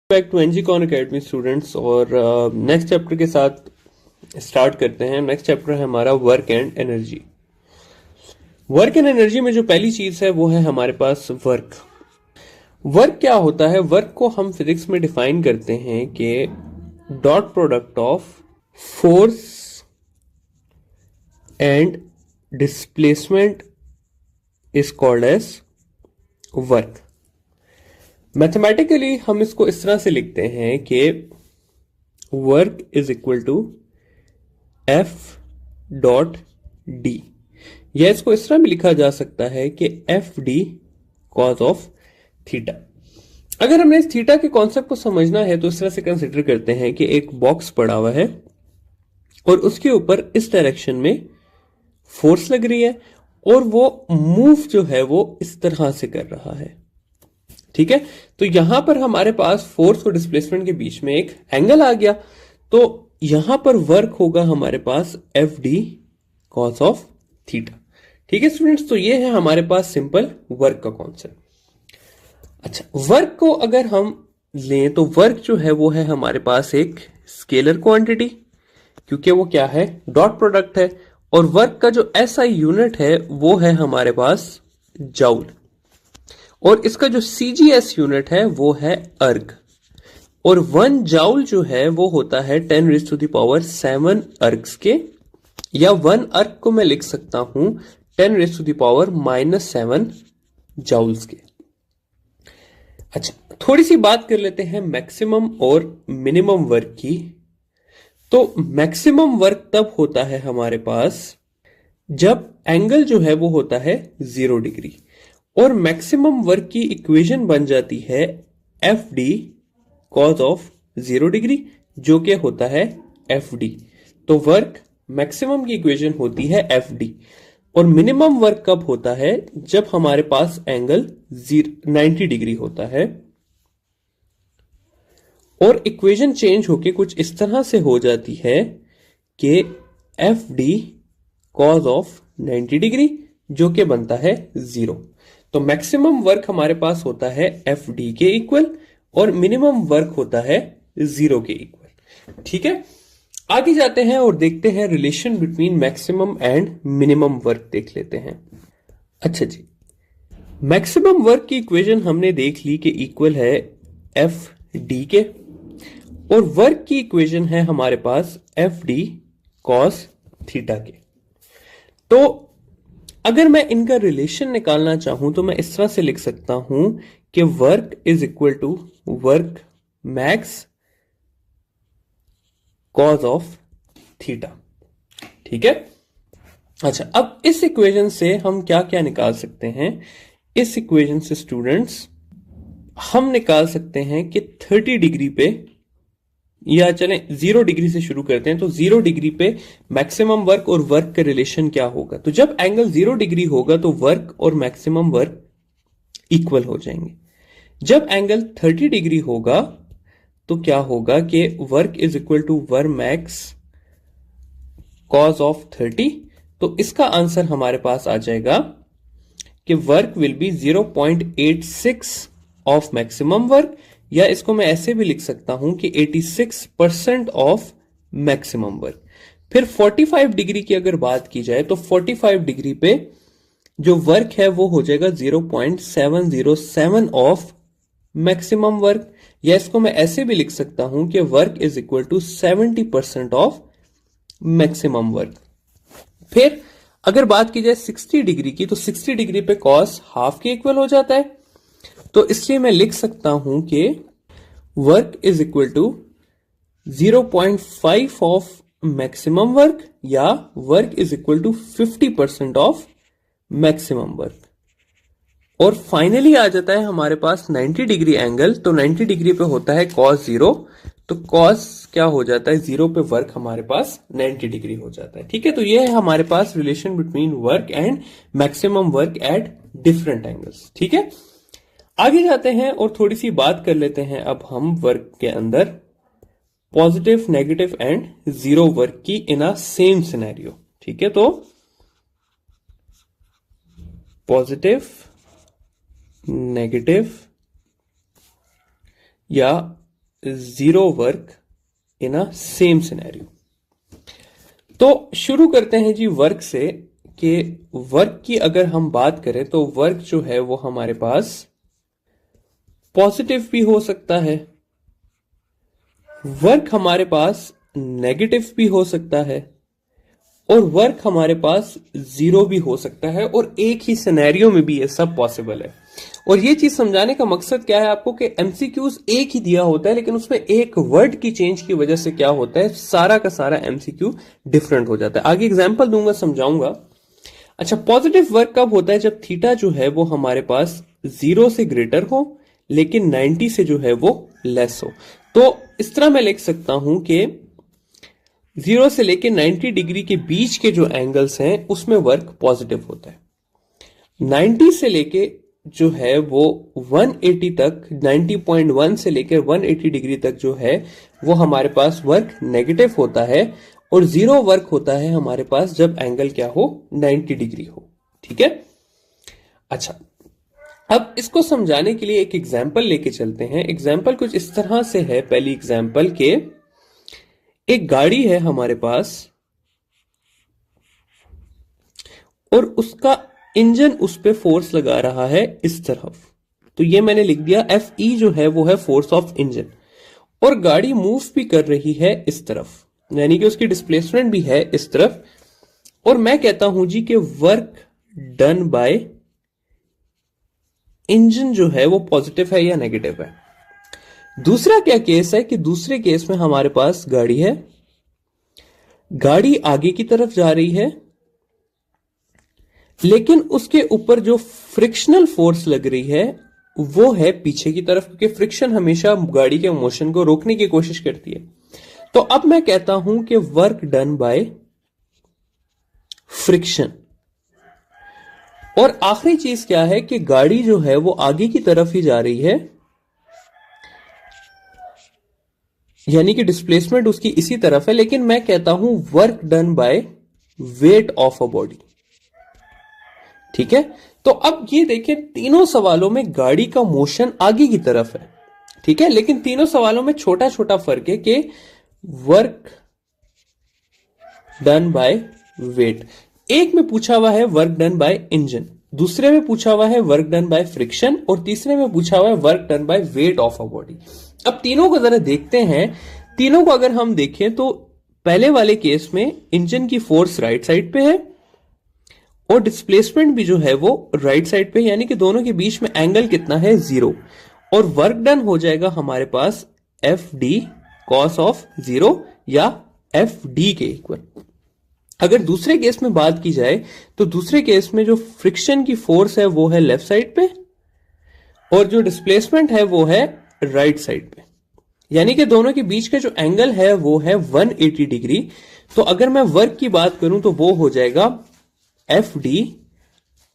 Back to एनजी कॉन academy students. और नेक्स्ट चैप्टर के साथ स्टार्ट करते हैं। नेक्स्ट चैप्टर है हमारा work and energy. Work and energy में जो पहली चीज है वो है हमारे पास वर्क। वर्क क्या होता है? वर्क को हम फिजिक्स में डिफाइन करते हैं कि dot product of force and displacement is called as work. Mathematically हम इसको इस तरह से लिखते हैं कि work is equal to F dot D, या इसको इस तरह भी लिखा जा सकता है कि F D cos of theta. अगर हमने इस थीटा के कॉन्सेप्ट को समझना है तो इस तरह से कंसिडर करते हैं कि एक बॉक्स पड़ा हुआ है और उसके ऊपर इस डायरेक्शन में फोर्स लग रही है और वो मूव जो है वो इस तरह से कर रहा है। ठीक है, तो यहां पर हमारे पास फोर्स और डिस्प्लेसमेंट के बीच में एक एंगल आ गया, तो यहां पर वर्क होगा हमारे पास F D cos of theta. ठीक है स्टूडेंट्स, तो ये है हमारे पास सिंपल वर्क का कॉन्सेप्ट। अच्छा, वर्क को अगर हम लें तो वर्क जो है वो है हमारे पास एक स्केलर क्वांटिटी, क्योंकि वो क्या है? डॉट प्रोडक्ट है। और वर्क का जो एसआई यूनिट है वो है हमारे पास जाउल, और इसका जो सीजीएस यूनिट है वो है अर्ग। और 1 जाउल जो है वो होता है 10⁻⁷ अर्ग्स के, या 1 अर्ग को मैं लिख सकता हूं 10⁻⁻7 जाउल्स के। अच्छा, थोड़ी सी बात कर लेते हैं मैक्सिमम और मिनिमम वर्क की। तो मैक्सिमम वर्क तब होता है हमारे पास जब एंगल जो है वो होता है 0 डिग्री, और मैक्सिमम वर्क की इक्वेशन बन जाती है F D cos of 0 degree, जो कि होता है एफ डी। तो वर्क मैक्सिमम की इक्वेशन होती है एफ डी। और मिनिमम वर्क कब होता है? जब हमारे पास एंगल 90 डिग्री होता है, और इक्वेशन चेंज होके कुछ इस तरह से हो जाती है कि F D cos of 90 degree, जो कि बनता है 0। तो मैक्सिमम वर्क हमारे पास होता है एफ डी के इक्वल, और मिनिमम वर्क होता है 0 के इक्वल। ठीक है, आगे जाते हैं और देखते हैं relation between maximum and minimum work देख लेते हैं। अच्छा जी, मैक्सिमम वर्क की इक्वेशन हमने देख ली कि इक्वल है एफ डी के, और वर्क की इक्वेशन है हमारे पास एफ डी कॉस थीटा के। तो अगर मैं इनका रिलेशन निकालना चाहूं तो मैं इस तरह से लिख सकता हूं कि work is equal to work max cos of theta. ठीक है, अच्छा, अब इस इक्वेशन से हम क्या क्या निकाल सकते हैं? इस इक्वेशन से स्टूडेंट्स हम निकाल सकते हैं कि 30 डिग्री पे, या चलें 0 डिग्री से शुरू करते हैं, तो 0 डिग्री पे मैक्सिमम वर्क और वर्क का रिलेशन क्या होगा? तो जब एंगल 0 डिग्री होगा तो वर्क और मैक्सिमम वर्क इक्वल हो जाएंगे। जब एंगल 30 डिग्री होगा तो क्या होगा कि work is equal to work max cos of 30। तो इसका आंसर हमारे पास आ जाएगा कि work will be 0.86 of maximum work, या इसको मैं ऐसे भी लिख सकता हूं कि 86% ऑफ मैक्सिमम वर्क। फिर 45 डिग्री की अगर बात की जाए तो 45 डिग्री पे जो वर्क है वो हो जाएगा 0.707 ऑफ मैक्सिमम वर्क, या इसको मैं ऐसे भी लिख सकता हूं कि work is equal to 70% of maximum work. फिर अगर बात की जाए 60 डिग्री की, तो 60 डिग्री पे कॉस हाफ के इक्वल हो जाता है, तो इसलिए मैं लिख सकता हूं कि work is equal to 0.5 of maximum work, या work is equal to 50% of maximum work. और फाइनली आ जाता है हमारे पास 90 डिग्री एंगल, तो 90 डिग्री पे होता है cos 0, तो cos क्या हो जाता है? 0 पे वर्क हमारे पास 90 डिग्री हो जाता है। ठीक है, तो ये है हमारे पास relation between work and maximum work at different angles. ठीक है, आगे जाते हैं और थोड़ी सी बात कर लेते हैं अब हम वर्क के अंदर पॉजिटिव, नेगेटिव एंड 0 वर्क की इन अ सेम सिनेरियो। ठीक है, तो पॉजिटिव, नेगेटिव या 0 work in a same scenario. तो शुरू करते हैं जी वर्क से, कि वर्क की अगर हम बात करें तो वर्क जो है वो हमारे पास पॉजिटिव भी हो सकता है, वर्क हमारे पास नेगेटिव भी हो सकता है, और वर्क हमारे पास 0 भी हो सकता है, और एक ही सिनेरियो में भी ये सब पॉसिबल है। और ये चीज समझाने का मकसद क्या है आपको, कि एमसीक्यूज एक ही दिया होता है, लेकिन उसमें एक वर्ड की चेंज की वजह से क्या होता है, सारा का सारा एमसीक्यू डिफरेंट हो जाता है। आगे एग्जांपल दूंगा, समझाऊंगा। अच्छा, पॉजिटिव वर्क कब होता है, जब थीटा जो है वो हमारे पास 0 से ग्रेटर हो लेकिन 90 से जो है वो लेस हो। तो इस तरह मैं लिख सकता हूं कि 0 से लेके 90 डिग्री के बीच के जो एंगल्स हैं उसमें वर्क पॉजिटिव होता है। 90 से लेके जो है वो 180 तक, 90.1 से लेकर 180 डिग्री तक जो है वो हमारे पास वर्क नेगेटिव होता है, और 0 वर्क होता है हमारे पास जब एंगल क्या हो, 90 डिग्री हो। ठीक है। अच्छा, अब इसको समझाने के लिए एक एग्जाम्पल लेके चलते हैं। एग्जाम्पल कुछ इस तरह से है। पहली एग्जाम्पल के, एक गाड़ी है हमारे पास और उसका इंजन उस पे फोर्स लगा रहा है इस तरफ। तो ये मैंने लिख दिया, एफ ई जो है वो है फोर्स ऑफ इंजन, और गाड़ी मूव भी कर रही है इस तरफ, यानी कि उसकी डिस्प्लेसमेंट भी है इस तरफ। और मैं कहता हूं जी कि वर्क डन बाय इंजन जो है वो पॉजिटिव है या नेगेटिव है। दूसरा क्या केस है, कि दूसरे केस में हमारे पास गाड़ी है, गाड़ी आगे की तरफ जा रही है, लेकिन उसके ऊपर जो फ्रिक्शनल फोर्स लग रही है वो है पीछे की तरफ, क्योंकि फ्रिक्शन हमेशा गाड़ी के मोशन को रोकने की कोशिश करती है। तो अब मैं कहता हूं कि वर्क डन बाय फ्रिक्शन। और आखिरी चीज क्या है, कि गाड़ी जो है वो आगे की तरफ ही जा रही है, यानी कि डिस्प्लेसमेंट उसकी इसी तरफ है, लेकिन मैं कहता हूं work done by weight of a body. ठीक है। तो अब ये देखिए, तीनों सवालों में गाड़ी का मोशन आगे की तरफ है। ठीक है, लेकिन तीनों सवालों में छोटा छोटा फर्क है, कि वर्क डन बाय वेट, एक में पूछा हुआ है वर्क डन बाय इंजन, दूसरे में पूछा हुआ है वर्क डन बाय फ्रिक्शन, और तीसरे में पूछा हुआ है work done by weight of a body. अब तीनों को जरा देखते हैं। तीनों को अगर हम देखें तो पहले वाले केस में इंजन की फोर्स राइट साइड पे है और डिस्प्लेसमेंट भी जो है वो राइट साइड पे, यानी कि दोनों के बीच में एंगल कितना है, 0, और वर्क डन हो जाएगा हमारे पास एफ डी कॉस ऑफ 0 या एफ डी के इक्वल। अगर दूसरे केस में बात की जाए तो दूसरे केस में जो फ्रिक्शन की फोर्स है वो है लेफ्ट साइड पे, और जो डिस्प्लेसमेंट है वो है राइट साइड पे, यानी कि दोनों के बीच का जो एंगल है वो है 180 डिग्री। तो अगर मैं वर्क की बात करूं तो वो हो जाएगा F D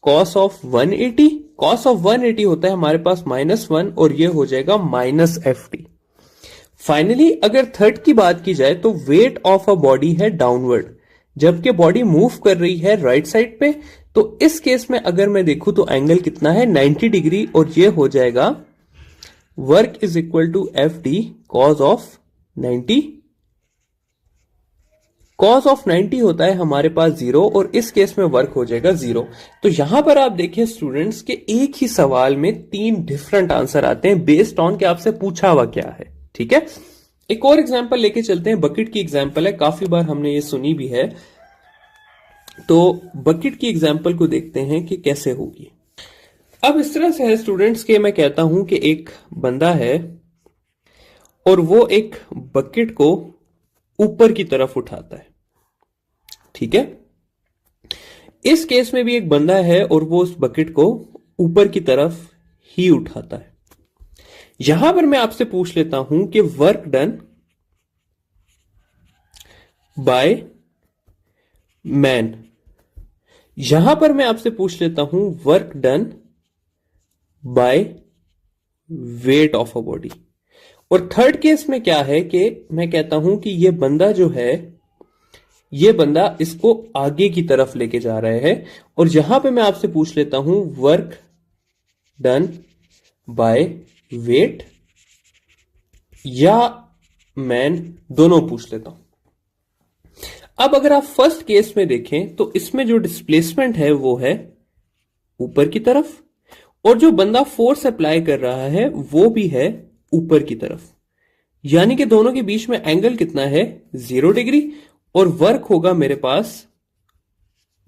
cos of 180, cos of 180 होता है हमारे पास -1, और ये हो जाएगा माइनस एफ डी। फाइनली अगर थर्ड की बात की जाए तो वेट ऑफ अ बॉडी है डाउनवर्ड, जबकि बॉडी मूव कर रही है राइट साइड पे। तो इस केस में अगर मैं देखूं तो एंगल कितना है, 90 डिग्री, और ये हो जाएगा work is equal to F D cos of 90। Cos of 90 होता है हमारे पास 0, और इस केस में वर्क हो जाएगा 0। तो यहां पर आप देखिए स्टूडेंट्स के एक ही सवाल में 3 डिफरेंट आंसर आते हैं बेस्ड ऑन कि आपसे पूछा हुआ क्या है। ठीक है। एक और एग्जांपल लेके चलते हैं। बकेट की एग्जांपल है, काफी बार हमने ये सुनी भी है। तो बकेट की एग्जांपल को देखते हैं कि कैसे होगी। अब इस तरह से है स्टूडेंट्स के, मैं कहता हूं कि एक बंदा है और वो एक बकेट को ऊपर की तरफ उठाता है। ठीक है। इस केस में भी एक बंदा है और वो उस बकेट को ऊपर की तरफ ही उठाता है। यहां पर मैं आपसे पूछ लेता हूं कि वर्क डन बाय मैन, यहां पर मैं आपसे पूछ लेता हूं work done by weight of a body. और थर्ड केस में क्या है कि मैं कहता हूं कि ये बंदा जो है, ये बंदा इसको आगे की तरफ लेके जा रहा है, और यहां पे मैं आपसे पूछ लेता हूं वर्क डन बाय वेट या मैन, दोनों पूछ लेता हूं। अब अगर आप फर्स्ट केस में देखें तो इसमें जो डिस्प्लेसमेंट है वो है ऊपर की तरफ, और जो बंदा फोर्स अप्लाई कर रहा है वो भी है ऊपर की तरफ, यानी कि दोनों के बीच में एंगल कितना है, 0 डिग्री, और वर्क होगा मेरे पास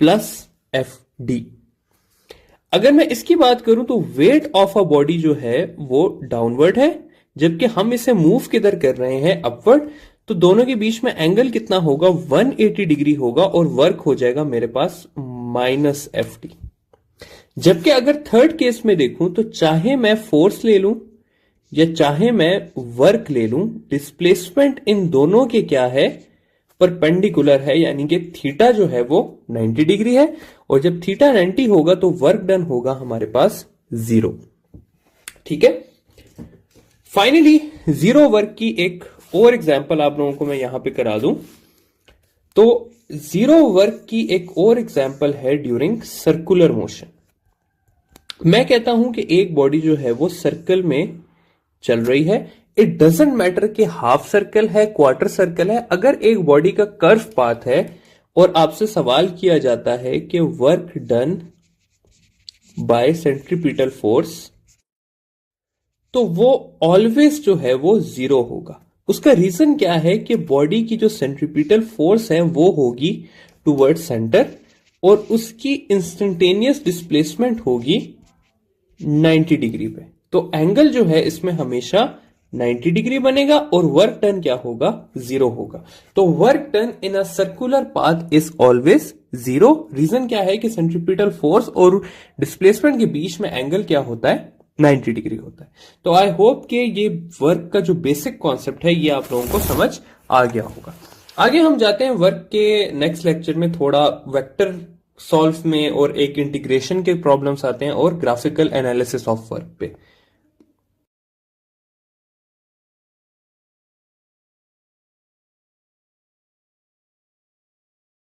प्लस एफ डी। अगर मैं इसकी बात करूं तो वेट ऑफ अ बॉडी जो है वो डाउनवर्ड है, जबकि हम इसे मूव किधर कर रहे हैं, अपवर्ड। तो दोनों के बीच में एंगल कितना होगा, 180 डिग्री होगा, और वर्क हो जाएगा मेरे पास माइनस एफ डी। जबकि अगर थर्ड केस में देखूं तो चाहे मैं फोर्स ले लूं या चाहे मैं वर्क ले लूं, डिस्प्लेसमेंट इन दोनों के क्या है, परपेंडिकुलर है, यानी कि थीटा जो है वो 90 डिग्री है, और जब थीटा 90 होगा तो वर्क डन होगा हमारे पास 0। ठीक है। फाइनली जीरो वर्क की एक और एग्जांपल आप लोगों को मैं यहां पे करा दूं तो जीरो वर्क की एक और एग्जांपल है ड्यूरिंग सर्कुलर मोशन। मैं कहता हूं कि एक बॉडी जो है वो सर्कल में चल रही है, इट डजेंट मैटर कि हाफ सर्कल है, क्वार्टर सर्कल है। अगर एक बॉडी का कर्व पाथ है और आपसे सवाल किया जाता है कि work done by centripetal force, तो वो ऑलवेज जो है वो 0 होगा। उसका रीजन क्या है कि बॉडी की जो सेंट्रीपिटल फोर्स है वो होगी टुवर्ड सेंटर, और उसकी इंस्टेंटेनियस डिस्प्लेसमेंट होगी 90 डिग्री पे। तो एंगल जो है इसमें हमेशा 90 डिग्री बनेगा, और वर्क डन क्या होगा, 0 होगा। तो work done in a circular path is always 0। Reason क्या है कि सेंट्रीपिटल फोर्स और डिस्प्लेसमेंट के बीच में एंगल क्या होता है, 90 डिग्री होता है। तो आई होप कि ये वर्क का जो बेसिक कॉन्सेप्ट है ये आप लोगों को समझ आ गया होगा। आगे हम जाते हैं वर्क के नेक्स्ट लेक्चर में, थोड़ा वेक्टर सॉल्व में और एक इंटीग्रेशन के प्रॉब्लम्स आते हैं और ग्राफिकल एनालिसिस ऑफ वर्क पे।